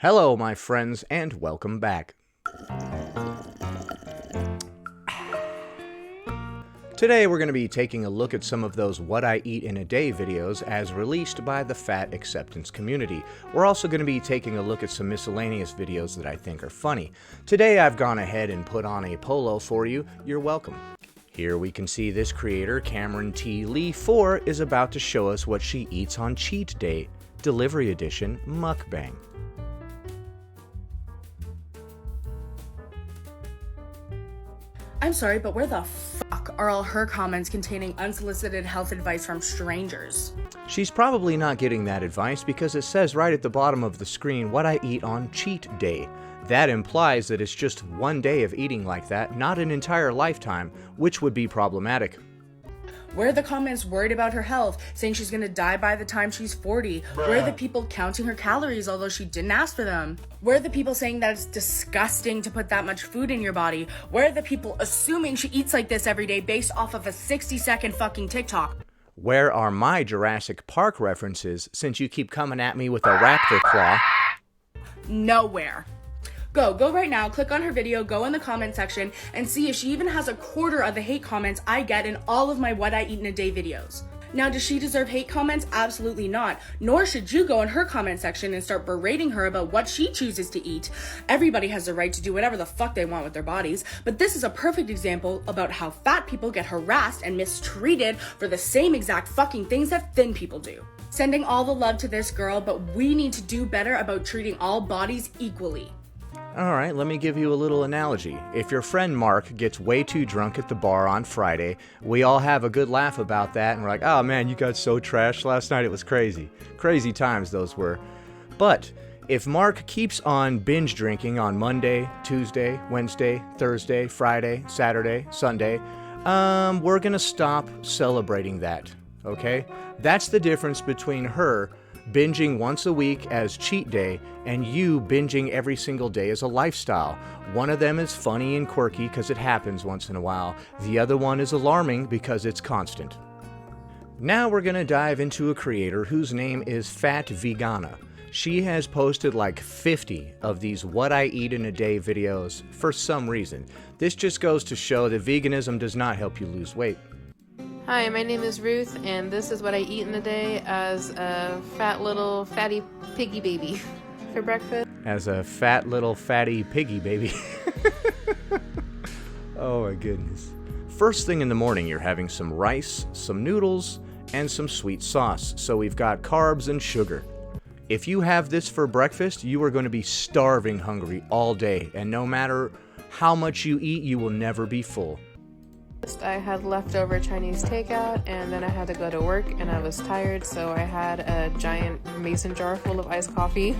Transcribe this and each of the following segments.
Hello, my friends, and welcome back. Today we're going to be taking a look at some of those What I Eat in a Day videos as released by the fat acceptance community. We're also going to be taking a look at some miscellaneous videos that I think are funny. Today I've gone ahead and put on a polo for you. You're welcome. Here we can see this creator, Cameron T. Lee 4, is about to show us what she eats on Cheat Day, Delivery Edition Mukbang. I'm sorry, but where the fuck are all her comments containing unsolicited health advice from strangers? She's probably not getting that advice because it says right at the bottom of the screen what I eat on Cheat Day. That implies that it's just one day of eating like that, not an entire lifetime, which would be problematic. Where are the comments worried about her health, saying she's gonna die by the time she's 40? Where are the people counting her calories although she didn't ask for them? Where are the people saying that it's disgusting to put that much food in your body? Where are the people assuming she eats like this every day based off of a 60-second fucking TikTok? Where are my Jurassic Park references since you keep coming at me with a raptor claw? Nowhere. Go right now, click on her video, go in the comment section, and see if she even has a quarter of the hate comments I get in all of my What I Eat in a Day videos. Now, does she deserve hate comments? Absolutely not. Nor should you go in her comment section and start berating her about what she chooses to eat. Everybody has the right to do whatever the fuck they want with their bodies, but this is a perfect example about how fat people get harassed and mistreated for the same exact fucking things that thin people do. Sending all the love to this girl, but we need to do better about treating all bodies equally. Alright, let me give you a little analogy. If your friend Mark gets way too drunk at the bar on Friday, we all have a good laugh about that and we're like, oh man, you got so trashed last night, it was crazy. Crazy times those were. But if Mark keeps on binge drinking on Monday, Tuesday, Wednesday, Thursday, Friday, Saturday, Sunday, we're gonna stop celebrating that, okay? That's the difference between her binging once a week as cheat day and you binging every single day as a lifestyle. One of them is funny and quirky because it happens once in a while. The other one is alarming because it's constant. Now we're going to dive into a creator whose name is Fat Vegana. She has posted like 50 of these What I Eat in a Day videos for some reason. This just goes to show that veganism does not help you lose weight. Hi, my name is Ruth, and this is what I eat in a day as a fat little fatty piggy baby for breakfast. As a fat little fatty piggy baby. Oh my goodness. First thing in the morning, you're having some rice, some noodles, and some sweet sauce. So we've got carbs and sugar. If you have this for breakfast, you are going to be starving hungry all day, and no matter how much you eat, you will never be full. I had leftover Chinese takeout, and then I had to go to work, and I was tired, so I had a giant mason jar full of iced coffee.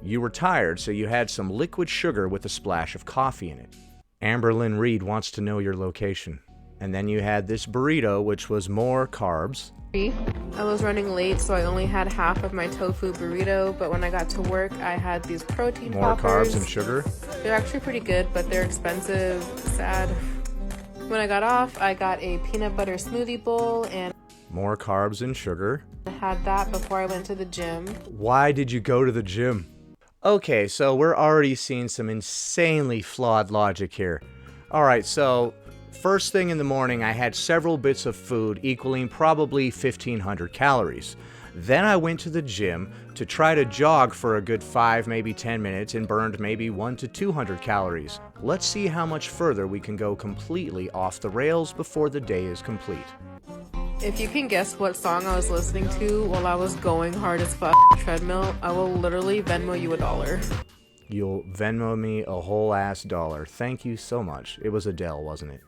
You were tired, so you had some liquid sugar with a splash of coffee in it. Amberlyn Reed wants to know your location. And then you had this burrito, which was more carbs. I was running late, so I only had half of my tofu burrito, but when I got to work, I had these protein More poppers. carbs and sugar. They're actually pretty good, but they're expensive. Sad. When I got off, I got a peanut butter smoothie bowl, and More carbs and sugar. I had that before I went to the gym. Why did you go to the gym? Okay, so we're already seeing some insanely flawed logic here. Alright, so first thing in the morning, I had several bits of food equaling probably 1,500 calories. Then I went to the gym to try to jog for a good 5, maybe 10 minutes and burned maybe 100 to 200 calories. Let's see how much further we can go completely off the rails before the day is complete. If you can guess what song I was listening to while I was going hard as fuck on the treadmill, I will literally Venmo you $1. You'll Venmo me a whole ass dollar. Thank you so much. It was Adele, wasn't it?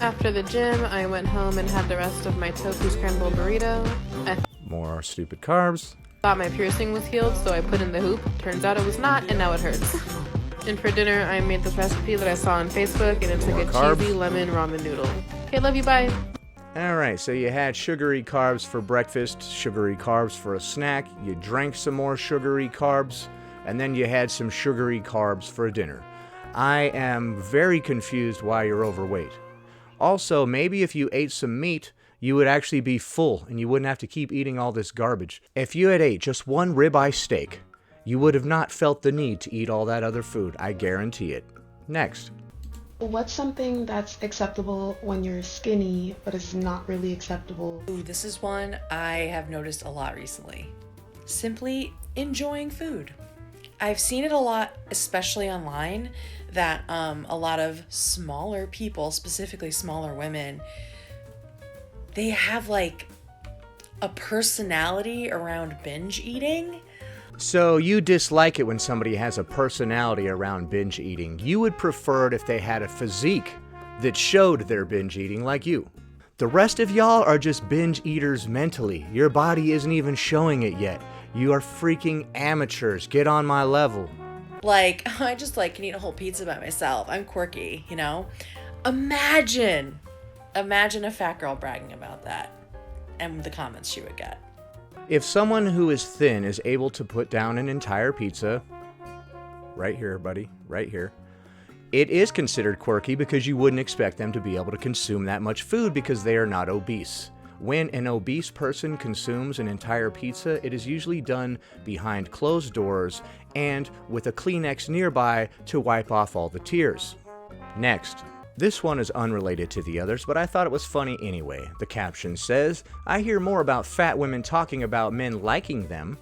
After the gym, I went home and had the rest of my tofu scrambled burrito. I More stupid carbs. thought my piercing was healed, so I put in the hoop. Turns out it was not, and now it hurts. And for dinner, I made this recipe that I saw on Facebook, and it's like a carbs. cheesy lemon ramen noodle. Okay, love you, bye. Alright, so you had sugary carbs for breakfast, sugary carbs for a snack, you drank some more sugary carbs, and then you had some sugary carbs for dinner. I am very confused why you're overweight. Also, maybe if you ate some meat, you would actually be full and you wouldn't have to keep eating all this garbage. If you had ate just one ribeye steak, you would have not felt the need to eat all that other food. I guarantee it. Next. What's something that's acceptable when you're skinny, but is not really acceptable? Ooh, this is one I have noticed a lot recently. Simply enjoying food. I've seen it a lot, especially online, that a lot of smaller people, specifically smaller women, they have like a personality around binge eating. So you dislike it when somebody has a personality around binge eating. You would prefer it if they had a physique that showed their binge eating like you. The rest of y'all are just binge eaters mentally. Your body isn't even showing it yet. You are freaking amateurs. Get on my level. Like, I just like can eat a whole pizza by myself. I'm quirky, you know? Imagine a fat girl bragging about that and the comments she would get. If someone who is thin is able to put down an entire pizza, right here, buddy, right here, it is considered quirky because you wouldn't expect them to be able to consume that much food because they are not obese. When an obese person consumes an entire pizza, it is usually done behind closed doors and with a Kleenex nearby to wipe off all the tears. Next. This one is unrelated to the others, but I thought it was funny anyway. The caption says, I hear more about fat women talking about men liking them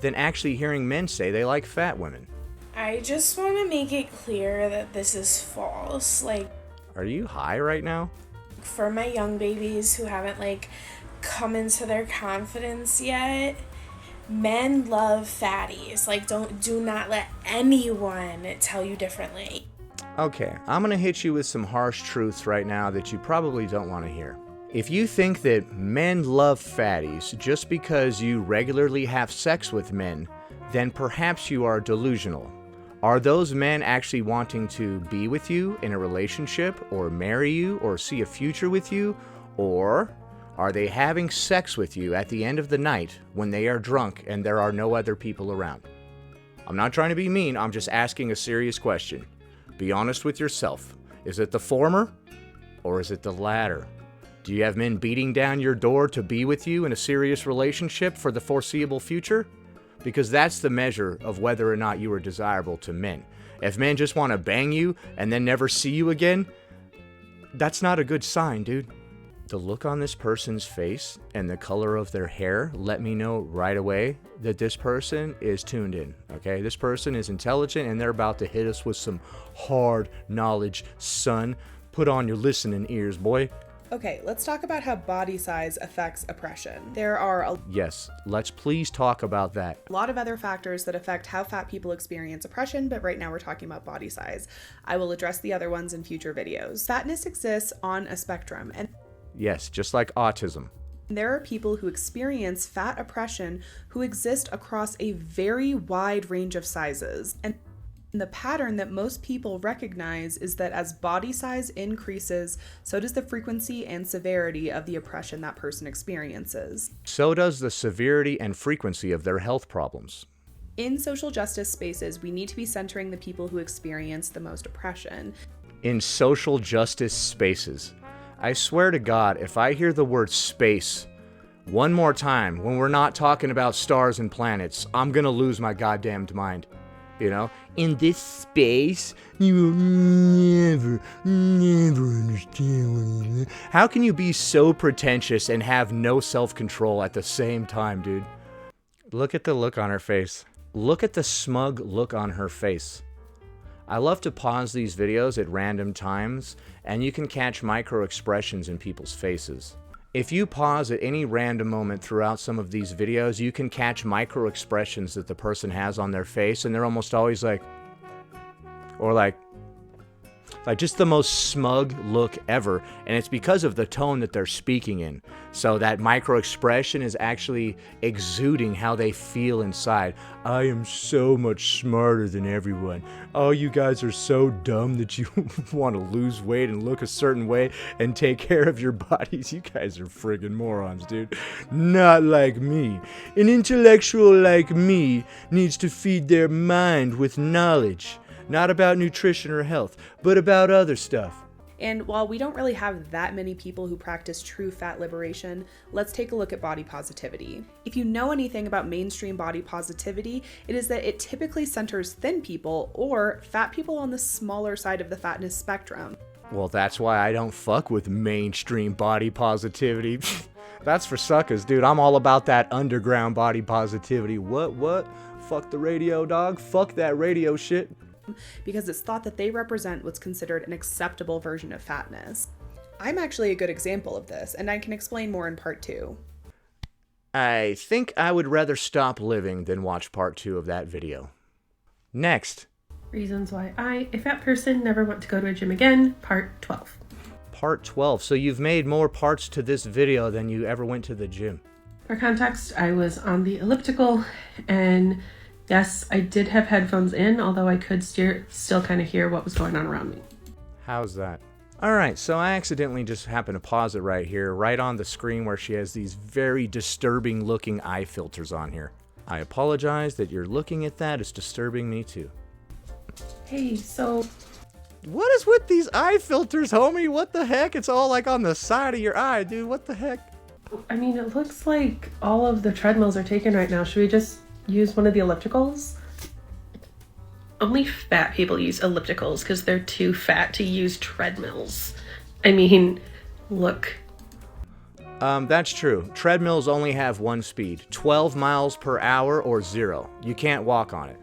than actually hearing men say they like fat women. I just want to make it clear that this is false. Like, Are you high right now? for my young babies who haven't come into their confidence yet, men love fatties. Do not let anyone tell you differently. Okay, I'm gonna hit you with some harsh truths right now that you probably don't want to hear. If you think that men love fatties just because you regularly have sex with men, then perhaps you are delusional. Are those men actually wanting to be with you in a relationship or marry you or see a future with you? Or are they having sex with you at the end of the night when they are drunk and there are no other people around? I'm not trying to be mean, I'm just asking a serious question. Be honest with yourself. Is it the former or is it the latter? Do you have men beating down your door to be with you in a serious relationship for the foreseeable future? Because that's the measure of whether or not you are desirable to men. If men just want to bang you and then never see you again, that's not a good sign, dude. The look on this person's face and the color of their hair let me know right away that this person is tuned in, okay? This person is intelligent and they're about to hit us with some hard knowledge, son. Put on your listening ears, boy. Okay, let's talk about how body size affects oppression. There are a Yes, let's please talk about that. lot of other factors that affect how fat people experience oppression, but right now we're talking about body size. I will address the other ones in future videos. Fatness exists on a spectrum, and Yes, just like autism. there are people who experience fat oppression who exist across a very wide range of sizes. And the pattern that most people recognize is that as body size increases, so does the frequency and severity of the oppression that person experiences. So does the severity and frequency of their health problems. In social justice spaces, we need to be centering the people who experience the most oppression. In social justice spaces. I swear to God, if I hear the word space one more time when we're not talking about stars and planets, I'm gonna lose my goddamned mind. You know? In this space, you will never understand what it is. How can you be so pretentious and have no self-control at the same time, dude? Look at the look on her face. Look at the smug look on her face. I love to pause these videos at random times, and you can catch micro expressions in people's faces. If you pause at any random moment throughout some of these videos, you can catch micro expressions that the person has on their face, and they're almost always like, or like just the most smug look ever, and it's because of the tone that they're speaking in. So that micro expression is actually exuding how they feel inside. I am so much smarter than everyone. Oh, you guys are so dumb that you want to lose weight and look a certain way and take care of your bodies. You guys are friggin' morons, dude. Not like me. An intellectual like me needs to feed their mind with knowledge. Not about nutrition or health, but about other stuff. And while we don't really have that many people who practice true fat liberation, let's take a look at body positivity. If you know anything about mainstream body positivity, it is that it typically centers thin people or fat people on the smaller side of the fatness spectrum. Well, that's why I don't fuck with mainstream body positivity. That's for suckers, dude. I'm all about that underground body positivity. What? Fuck the radio, dog. Fuck that radio shit. Because it's thought that they represent what's considered an acceptable version of fatness. I'm actually a good example of this, and I can explain more in part 2. I think I would rather stop living than watch part 2 of that video. Next. Reasons why I, a fat person, never want to go to a gym again, part 12. Part 12. So you've made more parts to this video than you ever went to the gym. For context, I was on the elliptical, and yes, I did have headphones in, although I could still kind of hear what was going on around me. How's that? Alright, so I accidentally just happened to pause it right here, right on the screen where she has these very disturbing looking eye filters on here. I apologize that you're looking at that. It's disturbing me too. Hey, so What is with these eye filters, homie? What the heck? It's all like on the side of your eye, dude. What the heck? I mean, it looks like all of the treadmills are taken right now. Should we just use one of the ellipticals? Only fat people use ellipticals because they're too fat to use treadmills. I mean, look. That's true. Treadmills only have one speed, 12 miles per hour or 0. You can't walk on it.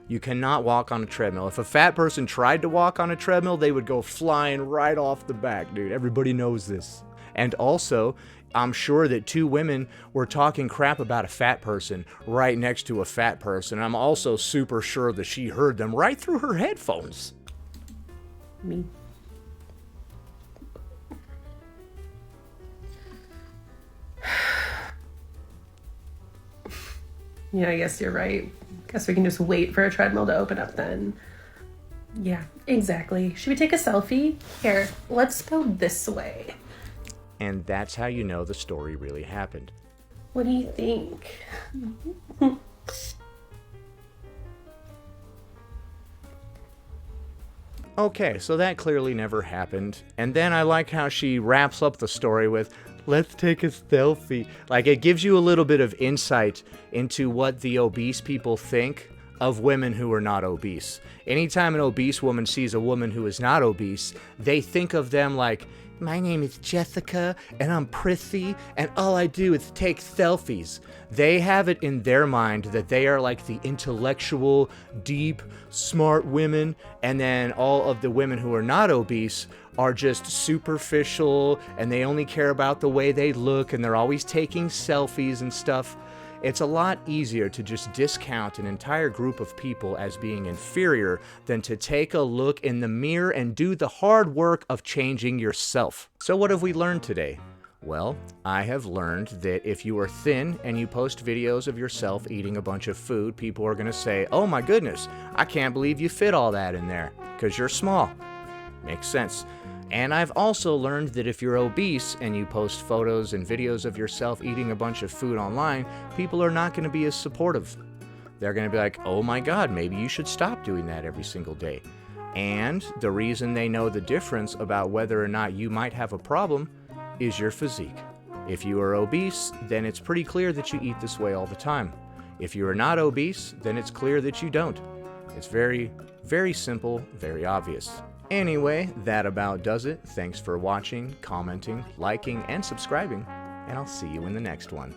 You cannot walk on a treadmill. If a fat person tried to walk on a treadmill, they would go flying right off the back, dude. Everybody knows this. And also, I'm sure that 2 women were talking crap about a fat person right next to a fat person. I'm also super sure that she heard them right through her headphones. Me. Yeah, I guess you're right. Guess we can just wait for a treadmill to open up then. Yeah, exactly. Should we take a selfie? Here, let's go this way. And that's how you know the story really happened. What do you think? Okay, so that clearly never happened. And then I like how she wraps up the story with, let's take a selfie. Like, it gives you a little bit of insight into what the obese people think of women who are not obese. Anytime an obese woman sees a woman who is not obese, they think of them like, my name is Jessica, and I'm prissy, and all I do is take selfies. They have it in their mind that they are like the intellectual, deep, smart women, and then all of the women who are not obese are just superficial, and they only care about the way they look, and they're always taking selfies and stuff. It's a lot easier to just discount an entire group of people as being inferior than to take a look in the mirror and do the hard work of changing yourself. So what have we learned today? Well, I have learned that if you are thin and you post videos of yourself eating a bunch of food, people are going to say, oh my goodness, I can't believe you fit all that in there, because you're small. Makes sense. And I've also learned that if you're obese and you post photos and videos of yourself eating a bunch of food online, people are not going to be as supportive. They're going to be like, oh my God, maybe you should stop doing that every single day. And the reason they know the difference about whether or not you might have a problem is your physique. If you are obese, then it's pretty clear that you eat this way all the time. If you are not obese, then it's clear that you don't. It's very, very simple, very obvious. Anyway, that about does it. Thanks for watching, commenting, liking, and subscribing, and I'll see you in the next one.